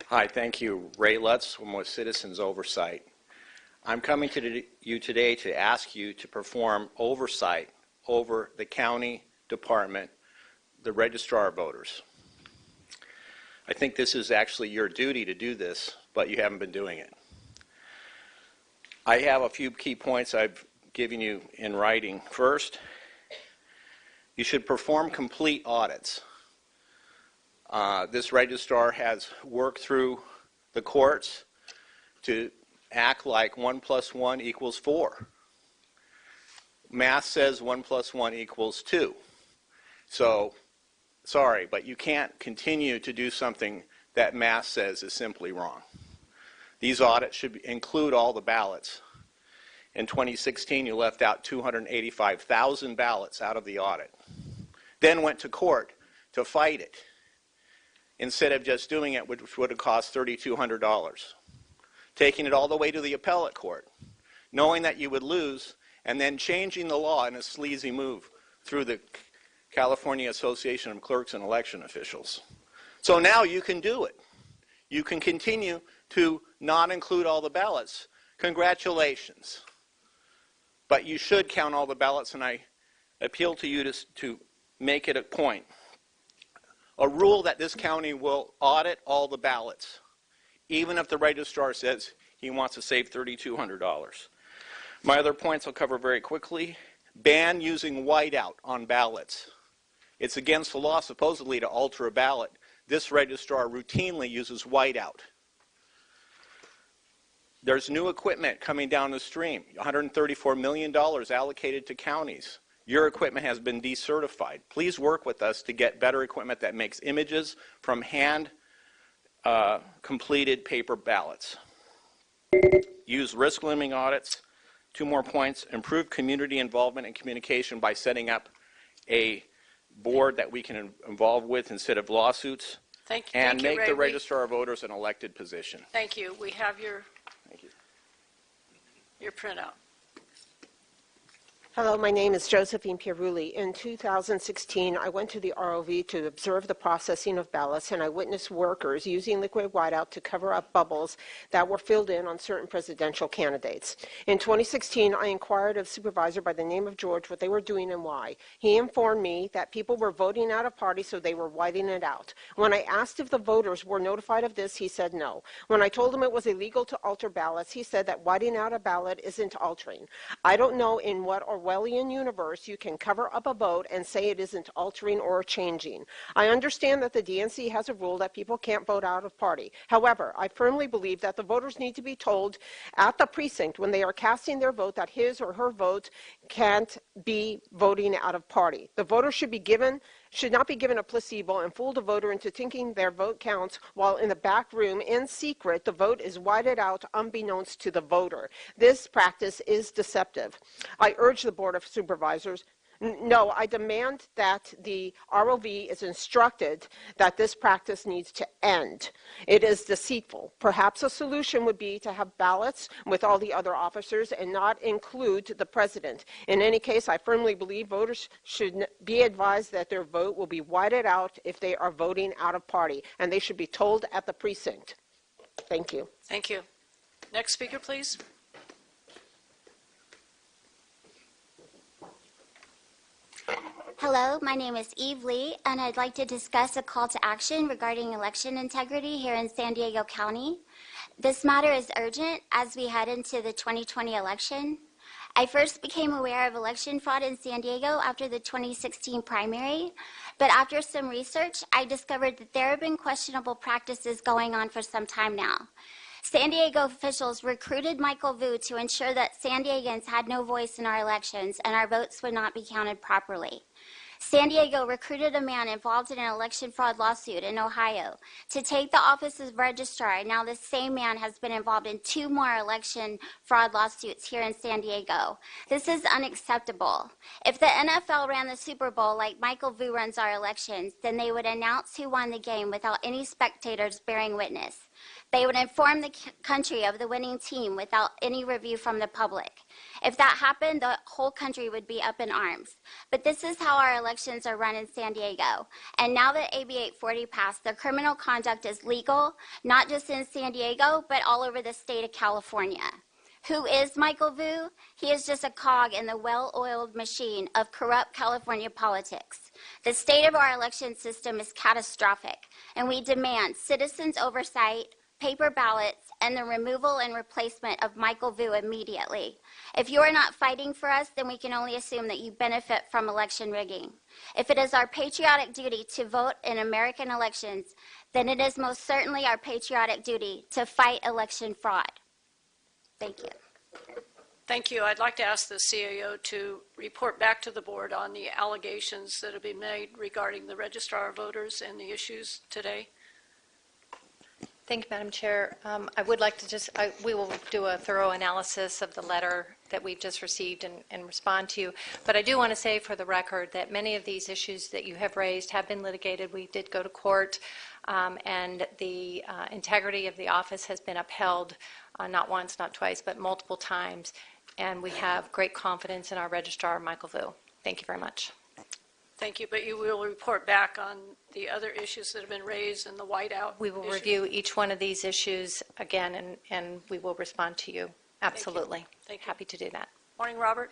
Hi, thank you. Ray Lutz from with Citizens Oversight. I'm coming to you today to ask you to perform oversight over the county department, the registrar of voters. I think this is actually your duty to do this, but you haven't been doing it. I have a few key points I've given you in writing. First, you should perform complete audits. This registrar has worked through the courts to act like 1 + 1 = 4. Math says 1 + 1 = 2. So, sorry, but you can't continue to do something that math says is simply wrong. These audits should include all the ballots. In 2016, you left out 285,000 ballots out of the audit. Then went to court to fight it, instead of just doing it, which would have cost $3,200. Taking it all the way to the appellate court, knowing that you would lose, and then changing the law in a sleazy move through the California Association of Clerks and Election Officials. So now you can do it. You can continue to not include all the ballots. Congratulations. But you should count all the ballots, and I appeal to you to make it a point. A rule that this county will audit all the ballots, even if the registrar says he wants to save $3,200. My other points I'll cover very quickly. Ban using whiteout on ballots. It's against the law, supposedly, to alter a ballot. This registrar routinely uses whiteout. There's new equipment coming down the stream, $134 million allocated to counties. Your equipment has been decertified. Please work with us to get better equipment that makes images from hand completed paper ballots. Use risk limiting audits. 2 more points. Improve community involvement and communication by setting up a board that we can involve with instead of lawsuits. Thank you. And Thank you, make Ray. the registrar of voters an elected position. Thank you. We have your printout. Hello, my name is Josephine Piarulli. In 2016, I went to the ROV to observe the processing of ballots, and I witnessed workers using liquid whiteout to cover up bubbles that were filled in on certain presidential candidates. In 2016, I inquired of Supervisor by the name of George what they were doing and why. He informed me that people were voting out of party, so they were whiting it out. When I asked if the voters were notified of this, he said no. When I told him it was illegal to alter ballots, he said that whiting out a ballot isn't altering. I don't know in what Orwellian universe you can cover up a vote and say it isn't altering or changing. I understand that the DNC has a rule that people can't vote out of party. However, I firmly believe that the voters need to be told at the precinct when they are casting their vote that his or her vote can't be voting out of party. The voter should not be given a placebo and fool the voter into thinking their vote counts, while in the back room, in secret, the vote is whited out unbeknownst to the voter. This practice is deceptive. I urge the Board of Supervisors, no, I demand that the ROV is instructed that this practice needs to end. It is deceitful. Perhaps a solution would be to have ballots with all the other officers and not include the president. In any case, I firmly believe voters should be advised that their vote will be whited out if they are voting out of party, and they should be told at the precinct. Thank you. Thank you. Next speaker, please. Hello, my name is Eve Lee, and I'd like to discuss a call to action regarding election integrity here in San Diego County. This matter is urgent as we head into the 2020 election. I first became aware of election fraud in San Diego after the 2016 primary, but after some research, I discovered that there have been questionable practices going on for some time now. San Diego officials recruited Michael Vu to ensure that San Diegans had no voice in our elections and our votes would not be counted properly. San Diego recruited a man involved in an election fraud lawsuit in Ohio to take the office of registrar, and now this same man has been involved in 2 more election fraud lawsuits here in San Diego. This is unacceptable. If the NFL ran the Super Bowl like Michael Vu runs our elections, then they would announce who won the game without any spectators bearing witness. They would inform the country of the winning team without any review from the public. If that happened, the whole country would be up in arms. But this is how our elections are run in San Diego. And now that AB 840 passed, the criminal conduct is legal, not just in San Diego, but all over the state of California. Who is Michael Vu? He is just a cog in the well-oiled machine of corrupt California politics. The state of our election system is catastrophic, and we demand citizens' oversight, paper ballots, and the removal and replacement of Michael Vu immediately. If you are not fighting for us, then we can only assume that you benefit from election rigging. If it is our patriotic duty to vote in American elections, then it is most certainly our patriotic duty to fight election fraud. Thank you. Thank you. I'd like to ask the CAO to report back to the board on the allegations that have been made regarding the registrar of voters and the issues today. Thank you, Madam Chair. I would like to we will do a thorough analysis of the letter that we've just received and respond to you. But I do want to say for the record that many of these issues that you have raised have been litigated. We did go to court, and the integrity of the office has been upheld not once, not twice, but multiple times. And we have great confidence in our registrar, Michael Vu. Thank you very much. Thank you, but you will report back on the other issues that have been raised and the whiteout We will issue. review each one of these issues again, and we will respond to you. Absolutely. Thank you. Happy to do that. Morning, Robert.